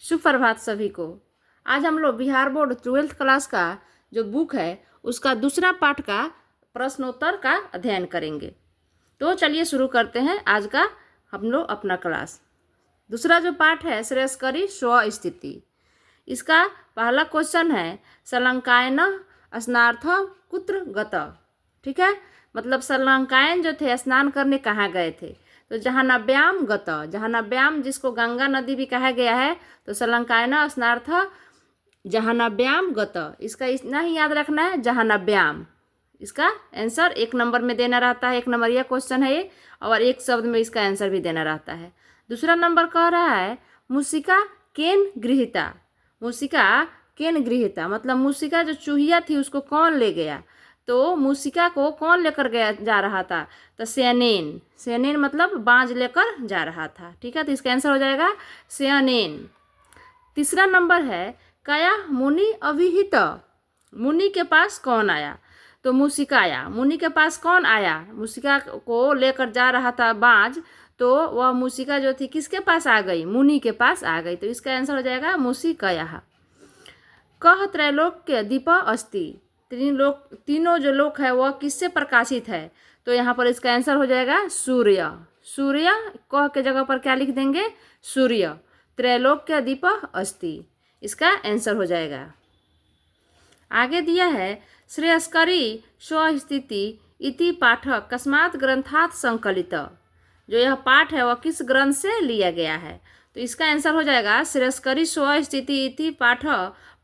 सुप्रभात सभी को। आज हम लोग बिहार बोर्ड 12th क्लास का जो बुक है उसका दूसरा पाठ का प्रश्नोत्तर का अध्ययन करेंगे। तो चलिए शुरू करते हैं आज का हम लोग अपना क्लास। दूसरा जो पाठ है श्रेयस्करी स्व स्थिति। इसका पहला क्वेश्चन है सलंकायन स्नार्थ कुत्र गत। ठीक है, मतलब सलंकायन जो थे स्नान करने कहाँ गए थे, तो जहानाब्याम गत, जहानाब्याम जिसको गंगा नदी भी कहा गया है, तो सलंकायन स्नार्थ जहानाब्याम गत, इसका इतना ही याद रखना है जहानाब्याम। इसका आंसर 1 नंबर में देना रहता है, 1 नंबर यह क्वेश्चन है ये, और 1 शब्द में इसका आंसर भी देना रहता है। दूसरा नंबर कह रहा है मूसिका केन गृहीता। मूसिका केन गृहीता मतलब मूसिका जो चूहिया थी उसको कौन ले गया, तो मूसिका को कौन लेकर गया जा रहा था, तो सेनेन। सेनेन मतलब बाज लेकर जा रहा था। ठीक है, तो इसका आंसर हो जाएगा सेनेन। तीसरा नंबर है कया मुनि अभिहित। मुनि के पास कौन आया, तो मूसिका आया। मुनि के पास कौन आया, मूसिका को लेकर जा रहा था बाज, तो वह मूसिका जो थी किसके पास आ गई, मुनि के पास आ गई। तो इसका आंसर हो जाएगा मूसिकया। कह त्रैलोक्य दीप अस्ति। तीनों जो लोक है वह किससे प्रकाशित है, तो यहाँ पर इसका आंसर हो जाएगा सूर्य। सूर्य कह के जगह पर क्या लिख देंगे, सूर्य। त्रैलोक्य दीप अस्ति, इसका आंसर हो जाएगा। आगे दिया है श्रेयस्करी स्वस्थिति इति पाठ कस्मात् ग्रंथात् संकलित। जो यह पाठ है वह किस ग्रंथ से लिया गया है, तो इसका आंसर हो जाएगा श्रेयस्करी स्वस्थिति इति पाठ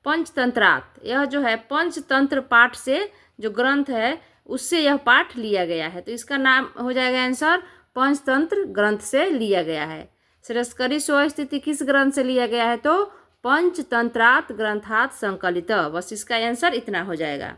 पंचतंत्रात्। यह जो है पंचतंत्र पाठ से जो ग्रंथ है उससे यह पाठ लिया गया है, तो इसका नाम हो जाएगा आंसर पंचतंत्र ग्रंथ से लिया गया है। श्रेयस्करी स्वस्थिति किस ग्रंथ से लिया गया है, तो पंचतंत्रात् ग्रंथात् संकलित। बस इसका आंसर इतना हो जाएगा।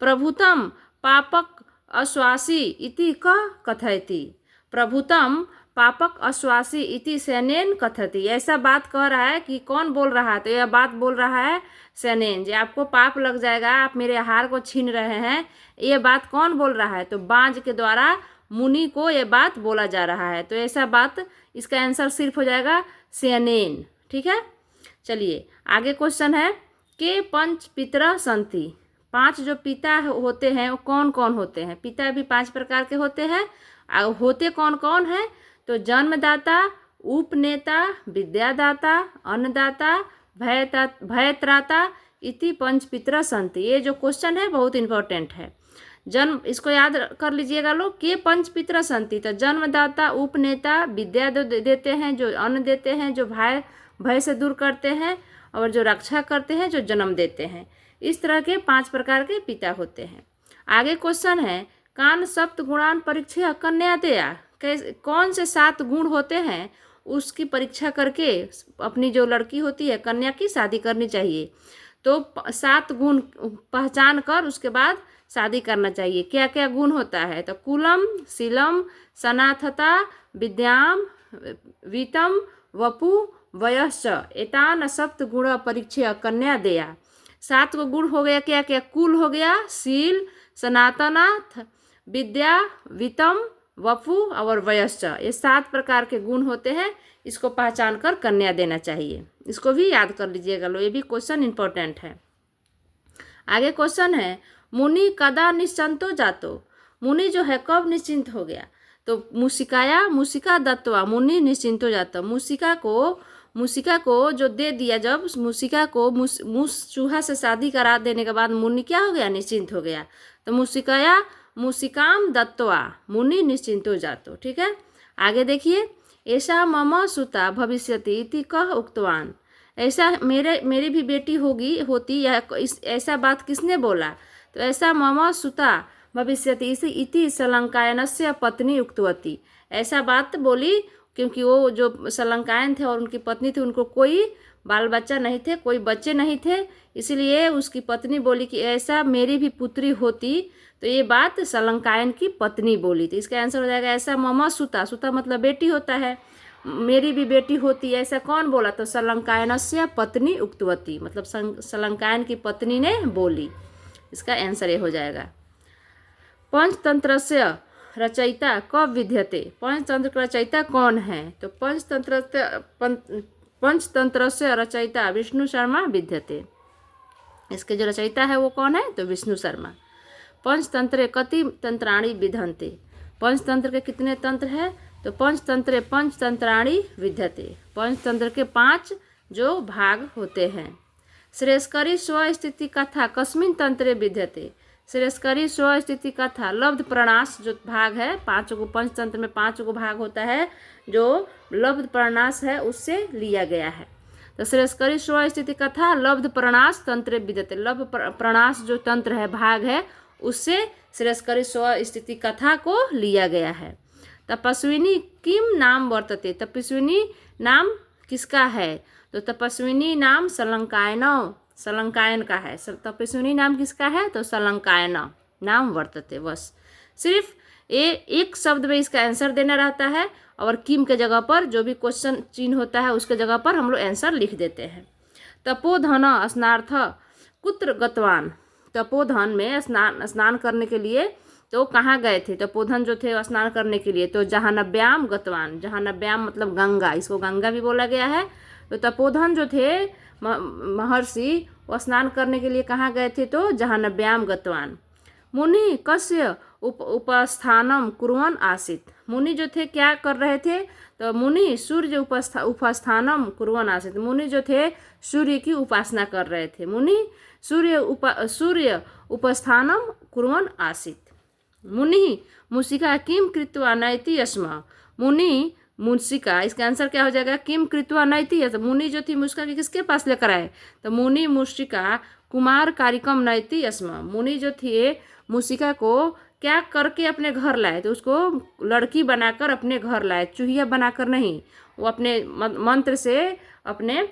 प्रभुतम पापक अश्वासी इति क कथयति। प्रभुतम पापक अश्वासी इति सेनेन कथयति। ऐसा बात कह रहा है कि कौन बोल रहा है, तो यह बात बोल रहा है सेनेन। जो आपको पाप लग जाएगा, आप मेरे आहार को छीन रहे हैं, ये बात कौन बोल रहा है, तो बाज के द्वारा मुनि को ये बात बोला जा रहा है। तो ऐसा बात, इसका आंसर सिर्फ हो जाएगा सेनेन। ठीक है, चलिए आगे क्वेश्चन है के पंच पितर संति। 5 जो पिता होते हैं वो कौन कौन होते हैं। पिता भी 5 प्रकार के होते हैं, होते कौन कौन है, तो जन्मदाता, उपनेता, विद्यादाता, अन्नदाता, भयत्राता इति पंच पितर संति। ये जो क्वेश्चन है बहुत इंपॉर्टेंट है। जन्म, इसको याद कर लीजिएगा लोग, के पंच पितर संति, तो जन्मदाता, उपनेता, विद्या देते हैं, जो अन्न देते हैं, जो भय से दूर करते हैं, और जो रक्षा करते हैं, जो जन्म देते हैं। इस तरह के 5 प्रकार के पिता होते हैं। आगे क्वेश्चन है कान सप्त गुणान परीक्षा कन्यादया। कौन से 7 गुण होते हैं उसकी परीक्षा करके अपनी जो लड़की होती है कन्या की शादी करनी चाहिए। तो 7 गुण पहचान कर उसके बाद शादी करना चाहिए। क्या क्या गुण होता है, तो कुलम, शीलम, सनाथता, विद्याम, वीतम, वपु, वयश्च एतान सप्त गुण परीक्षा कन्या देया। 7 को गुण हो गया, क्या क्या, कुल हो गया, शील, सनातनाथ, विद्या, वितम, वपु और वयश्च, ये 7 प्रकार के गुण होते हैं। इसको पहचान कर कन्या देना चाहिए। इसको भी याद कर लीजिएगा लो, ये भी क्वेश्चन इंपॉर्टेंट है। आगे क्वेश्चन है मुनि कदा निश्चिंतो जातो। मुनि जो है कब निश्चिंत हो गया, तो मूसिकाया मूसिका दत्वा मुनि निश्चिंतो जातो। मूसिका को जो दे दिया, जब मूसिका को चूहा से शादी करा देने के बाद मुनि क्या हो गया, निश्चिंत हो गया। तो मूसिकाया मूसिकाम दत्वा मुनि निश्चिंतो जातो। ठीक है, आगे देखिए ऐसा मम सुता भविष्यति इति कह उक्तवान। ऐसा मेरी भी बेटी होती ऐसा बात किसने बोला, तो ऐसा मम सुता भविष्यति इति सलंकायनस्य पत्नी उक्तवती। ऐसा बात बोली क्योंकि वो जो सलंकायन थे और उनकी पत्नी थी, उनको कोई बाल बच्चा नहीं थे, कोई बच्चे नहीं थे, इसलिए उसकी पत्नी बोली कि ऐसा मेरी भी पुत्री होती। तो ये बात सलंकायन की पत्नी बोली। तो इसका आंसर हो जाएगा ऐसा मम सुता। सुता मतलब बेटी होता है, मेरी भी बेटी होती, ऐसा कौन बोला, तो सलंकायनस्य पत्नी उक्तवती, मतलब सलंकायन की पत्नी ने बोली। इसका आंसर ये हो जाएगा। पंचतंत्रस्य रचयिता कब विद्यते। पंचतंत्र का रचयिता कौन है, तो पंचतंत्रस्य रचयिता विष्णु शर्मा विद्यते। इसके जो रचयिता है वो कौन है? तो विष्णु शर्मा। पंचतंत्रे कति तंत्राणि विधन्ते। पंचतंत्र के कितने तंत्र है? तो पंचतंत्रे पंचतंत्राणि विद्यते। पंचतंत्र के 5 जो भाग होते हैं। श्रेयस्करी स्वस्थिति कथा कस्मिन् तंत्रे विद्यते। श्रेयस्करी स्वस्थिति कथा लब्ध प्रणाश जो भाग है, 5 को पंचतंत्र में 5 को भाग होता है, जो लब्ध प्रणाश है उससे लिया गया है। तो श्रेयस्करी स्वस्थिति कथा लब्ध प्रणाश तंत्रे विद्यते। लब्ध प्रणाश जो तंत्र है, भाग है, उससे श्रेयस्करी स्वस्थिति कथा को लिया गया है। तपस्विनी किम नाम वर्तते। तपस्विनी नाम किसका है? तो तपस्विनी नाम सलंकायन, सलंकायन का है। तपस्विनी नाम किसका है? तो सलंकायन नाम वर्तते। बस सिर्फ एक शब्द में इसका आंसर देना रहता है और किम के जगह पर जो भी क्वेश्चन चिन्ह होता है उसके जगह पर हम लोग आंसर लिख देते हैं। तपोधन स्नार्थ कुत्र गतवान। तपोधन में स्नान करने के लिए तो कहाँ गए थे? तपोधन जो थे स्नान करने के लिए तो जहानव्याम गतवान। जहानव्याम मतलब गंगा, इसको गंगा भी बोला गया है। तो तपोधन जो थे महर्षि वो स्नान करने के लिए कहाँ गए थे? तो जहानव्याम गतवान। मुनि कस्य उपस्थानम कुर्वन् आसीत्। मुनि जो थे क्या कर रहे थे? तो मुनि सूर्य उपस्थानम कुर्वन् आसीत्। मुनि जो थे सूर्य की उपासना कर रहे थे। मुनि सूर्य उपस्थानम कुर्वन् आसीत्। मुनि मूषिका किम कृत्वा नयति स्म। मुनि मूषिका, इसका आंसर क्या हो जाएगा? किम कृत्वा नयति। मुनि जो थी मूषिका की किसके पास लेकर आए? तो मुनि मूषिका कुमार कार्यक्रम नयति स्म। मुनि जो थे मूषिका को क्या करके अपने घर लाए? तो उसको लड़की बनाकर अपने घर लाए, चूहिया बनाकर नहीं। वो अपने मंत्र से, अपने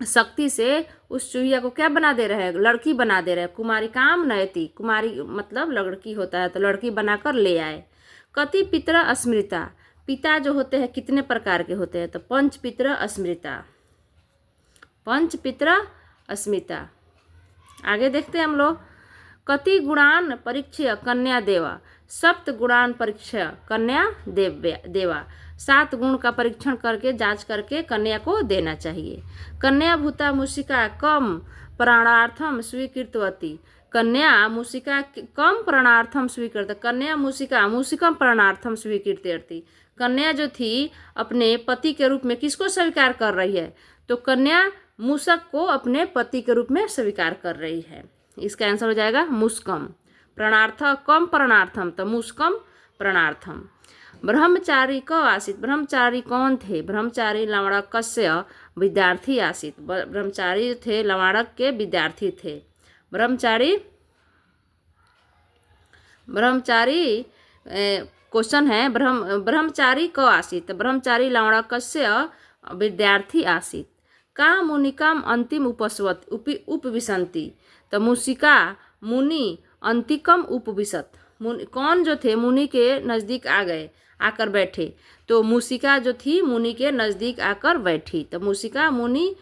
शक्ति से उस चूहिया को क्या बना दे रहे हैं? लड़की बना दे रहे हैं। कुमारी काम नयति, कुमारी मतलब लड़की होता है, तो लड़की बनाकर ले आए। कति पितृ अस्मृता। पिता जो होते हैं कितने प्रकार के होते हैं? तो पंच पितृ अस्मृता। पंच पितृ अस्मिता। आगे देखते हैं हम लोग। कति गुणान परीक्ष्य कन्या देवा। सप्त गुणान परीक्षा कन्या देवा। 7 गुण का परीक्षण करके, जांच करके कन्या को देना चाहिए। कन्या भूता मूषिका कम प्राणार्थम स्वीकृतवती। कन्या मूषिका कम प्राणार्थम स्वीकृत। कन्या मूषिका मूषिकम प्राणार्थम स्वीकृत्यर्थी। कन्या जो थी अपने पति के रूप में किसको स्वीकार कर रही है? तो कन्या मूषक को अपने पति के रूप में स्वीकार कर रही है। इसका आंसर हो जाएगा मुस्कम। प्रणार्थ कम प्रणार्थम, तो मुस्कम प्रणार्थम। ब्रह्मचारी क आसीत। ब्रह्मचारी कौन थे? ब्रह्मचारी लवणकस्य विद्यार्थी आसीत। ब्रह्मचारी थे, लवणक के विद्यार्थी थे। ब्रह्मचारी क्वेश्चन है ब्रह्मचारी क आसीत। ब्रह्मचारी लवणकस्य विद्यार्थी आसीत। का मुनिकाम अंतिम उपविशन्ति। तो मूषिका मुनि अंतिकम उपविशत। कौन जो थे मुनि के नज़दीक आ गए, आकर बैठे। तो मूषिका जो थी मुनि के नज़दीक आकर बैठी। तो मूषिका मुनि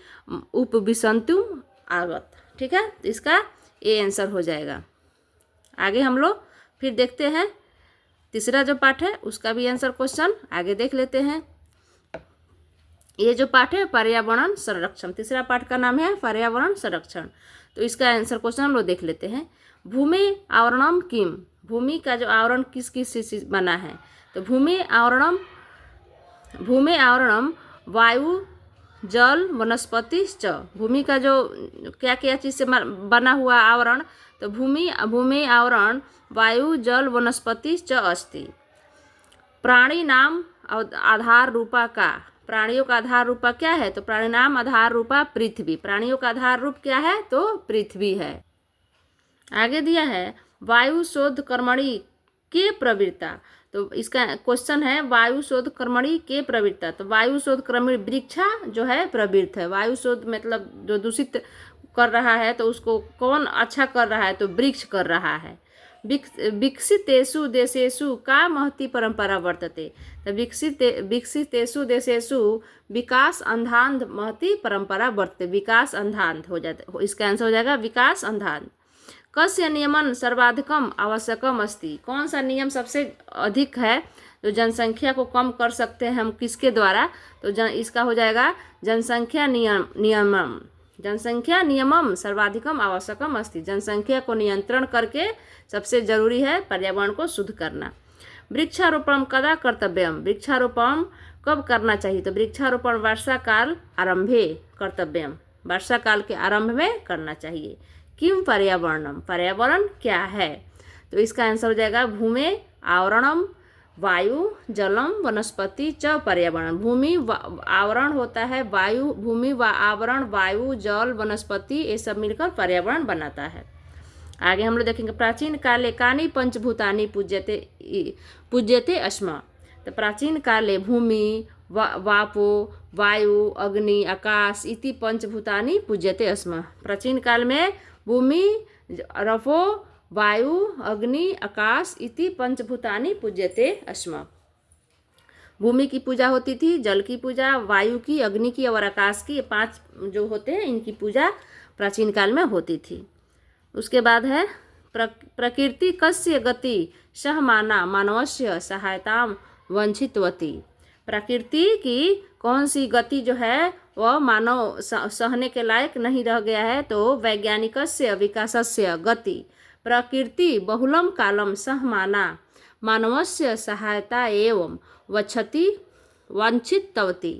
उपविशन्तुम आगत। ठीक है, तो इसका ये आंसर हो जाएगा। आगे हम लोग फिर देखते हैं तीसरा जो पाठ है उसका भी आंसर क्वेश्चन आगे देख लेते हैं। ये जो पाठ है पर्यावरण संरक्षण, तीसरा पाठ का नाम है पर्यावरण संरक्षण। तो इसका आंसर क्वेश्चन हम लोग देख लेते हैं। भूमि आवरणम किम। भूमि का जो आवरण किस किस से बना है? तो भूमि आवरणम वायु जल वनस्पति च। भूमि का जो क्या क्या चीज़ से बना हुआ आवरण? तो भूमि आवरण वायु जल वनस्पति च अस्ति। प्राणी नाम आधार रूपा का। प्राणियों का आधार रूपा क्या है? तो प्राणी नाम आधार रूपा पृथ्वी। प्राणियों का आधार रूप क्या है? तो पृथ्वी है। आगे दिया है वायु शोध कर्मणि के प्रवृत्ता। तो इसका क्वेश्चन है वायु शोध कर्मणि के प्रवृत्ता। तो वायु शोध कर्मणि वृक्षा जो है प्रवृत्त है। वायु शोध मतलब जो दूषित कर रहा है तो उसको कौन अच्छा कर रहा है? तो वृक्ष कर रहा है। विकसितेषु देशेषु का महती परंपरा वर्तते। तो विकसितेषु देशेषु विकास अंधांध महती परंपरा वर्तते। विकास अंधांध हो जाता, इसका आंसर हो जाएगा विकास अंधांध। कस्य नियमन सर्वाधिकम आवश्यकम अस्ति। कौन सा नियम सबसे अधिक है, जो जनसंख्या को कम कर सकते हैं हम किसके द्वारा, तो इसका हो जाएगा जनसंख्या नियमम। जनसंख्या नियमम सर्वाधिकम आवश्यकम अस्ति। जनसंख्या को नियंत्रण करके सबसे जरूरी है पर्यावरण को शुद्ध करना। वृक्षारोपण कदा कर्तव्यम। वृक्षारोपण कब करना चाहिए, तो वृक्षारोपण वर्षा काल आरंभे कर्तव्यम। वर्षा काल के आरंभ में करना चाहिए। किम पर्यावरणम। पर्यावरण क्या है, तो इसका आंसर हो जाएगा भूमि आवरणम वायु जलम वनस्पति च पर्यावरण। भूमि आवरण होता है वायु, भूमि आवरण वायु जल वनस्पति, ये सब मिलकर पर्यावरण बनाता है। आगे हम लोग देखेंगे प्राचीन काले कानि पंचभूतानि पूज्यते अस्म। तो प्राचीन काले भूमि वापो वायु अग्नि आकाश इति पंचभूतानि पूज्यते अस्म। प्राचीन काल में भूमि रफो वायु अग्नि आकाश इति पंचभूतानि पूज्यते अस्म। भूमि की पूजा होती थी, जल की पूजा, वायु की, अग्नि की और आकाश की, 5 जो होते हैं इनकी पूजा प्राचीन काल में होती थी। उसके बाद है प्रकृति कस्य गति सहमाना मानवस्य सहायताम वंचितवती। प्रकृति की कौन सी गति जो है वह मानव सहने के लायक नहीं रह गया है, तो वैज्ञानिकस्य विकासस्य गति प्रकृति बहुलम कालम सहमाना मानवस्य सहायता एवं वक्षति वंचितवती।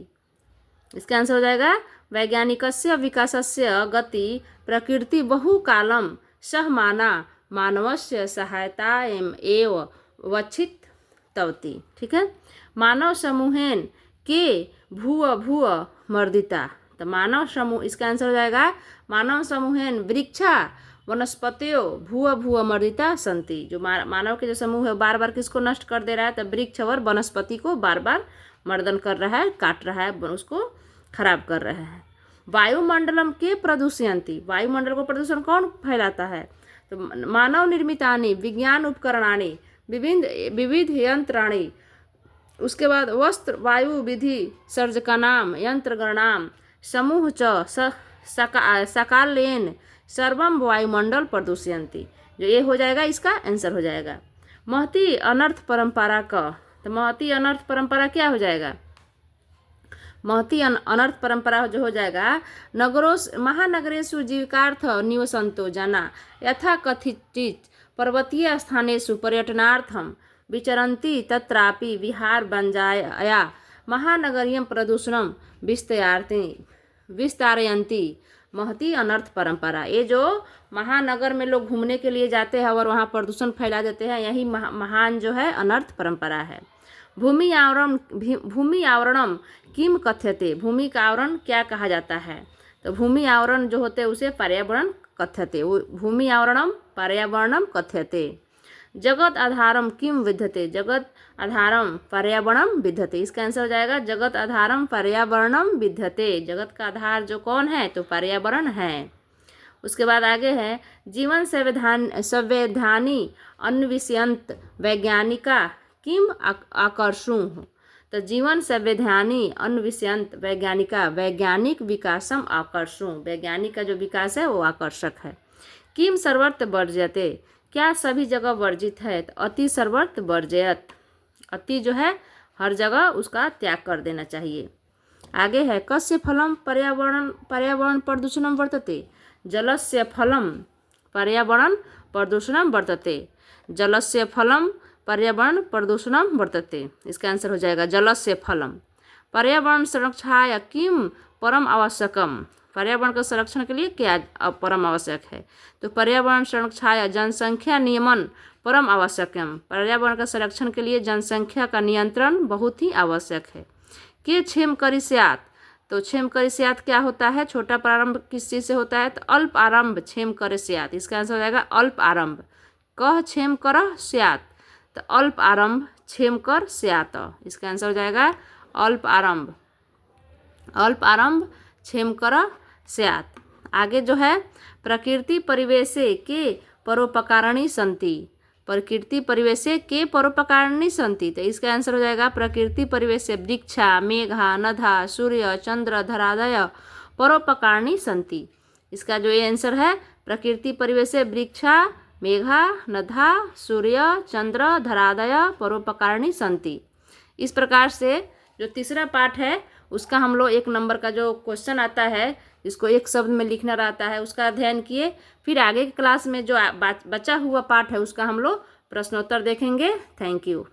इसका आंसर हो जाएगा वैज्ञानिकस्य विकासस्य गति प्रकृति बहुकालम सहमाना मानवस्य सहायता एवं वक्षितवती। ठीक है। मानव समूहेन के भूव मर्दिता। तो मानव समूह, इसका आंसर हो जाएगा मानव समूहेन वृक्षा वनस्पतियों भूव मर्दिता संति। जो मानव के जो समूह है बार बार किसको नष्ट कर दे रहा है, तो वृक्ष और वनस्पति को बार बार मर्दन कर रहा है, काट रहा है, उसको खराब कर रहा है। वायुमंडलम के प्रदूषयन्ति। वायुमंडल को प्रदूषण कौन फैलाता है, तो मानव निर्मितानि विज्ञान उपकरणानि विविध यंत्राणि। उसके बाद वस्त्र वायु विधि सर्जकानाम यंत्रगणाम समूह च सकालेन सर्वम वायुमंडल प्रदूषयन्ति। जो ये हो जाएगा इसका आंसर हो जाएगा। महती अनर्थ परंपरा का। तो महती अनर्थ परंपरा क्या हो जाएगा, महती अनर्थ परंपरा जो हो जाएगा महानगरेषु जीविकार्थ निवसन्तो जना यथा कथिचित् पर्वतीय स्थानेषु पर्यटनार्थं विचरन्ति तत्रापि विहार बंजाया महानगरीय प्रदूषणं विस्तारयन्ति महती अनर्थ परंपरा। ये जो महानगर में लोग घूमने के लिए जाते हैं और वहाँ प्रदूषण फैला देते हैं, यही महान जो है अनर्थ परंपरा है। भूमि आवरणम किम कथ्यते। भूमि का आवरण क्या कहा जाता है, तो भूमि आवरण जो होते हैं उसे पर्यावरण कथ्यते। भूमि आवरणम पर्यावरणम कथ्यते। जगत आधारम किम विद्यते। जगत आधारम पर्यावरणम विद्यते। इसका आंसर हो जाएगा जगत आधारम पर्यावरणम विद्यते। जगत का आधार जो कौन है, तो पर्यावरण है। उसके बाद आगे है जीवन संवैधानी अन्विष्यन्त वैज्ञानिका किम आकर्षु। तो जीवन संवैधानी अन्विष्यन्त वैज्ञानिका वैज्ञानिक विकासम आकर्षु। वैज्ञानिक का जो विकास है वो आकर्षक है। किम सर्वत्र वर्ज्यते। क्या सभी जगह वर्जित है, तो अति सर्वत्र वर्जयत। अति जो है हर जगह उसका त्याग कर देना चाहिए। आगे है कस्य फलम पर्यावरण प्रदूषणम वर्तते। जलस्य फलम पर्यावरण प्रदूषणम वर्तते। जलस्य फलम पर्यावरण प्रदूषणम वर्तते। इसका आंसर हो जाएगा जलस्य फलम। पर्यावरण संरक्षणाय किम परम आवश्यकम। पर्यावरण के संरक्षण के लिए क्या परम आवश्यक है, तो पर्यावरण संरक्षणाय जनसंख्या नियमन परम आवश्यकम। पर्यावरण के संरक्षण के लिए जनसंख्या का नियंत्रण बहुत ही आवश्यक है। के क्षेम करिष्यात्। तो क्षेम करिष्यात् क्या होता है, छोटा प्रारंभ किस चीज़ से होता है, तो अल्प आरंभ क्षेम करिष्यात्। इसका आंसर हो जाएगा अल्प आरंभ। कह क्षेम कर स्यात्, तो अल्प आरंभ क्षेम कर स्यात्। इसका आंसर हो जाएगा अल्प आरंभ। अल्प आरंभ क्षेम कर स्यात्। आगे जो है प्रकृति परिवेशे के परोपकारिणी संति। प्रकृति परिवेशे के परोपकारिणी संति। तो इसका आंसर हो जाएगा प्रकृति परिवेशे वृक्षा मेघा नधा सूर्य चंद्र धरादय परोपकारिणी संति। इसका जो ये आंसर है प्रकृति परिवेशे वृक्षा मेघा नधा सूर्य चंद्र धरादय परोपकारिणी संति। इस प्रकार से जो तीसरा पार्ट है उसका हम लोग 1 नंबर का जो क्वेश्चन आता है जिसको एक शब्द में लिखना रहता है उसका अध्ययन किए। फिर आगे की क्लास में जो बचा हुआ पार्ट है उसका हम लोग प्रश्नोत्तर देखेंगे। Thank you.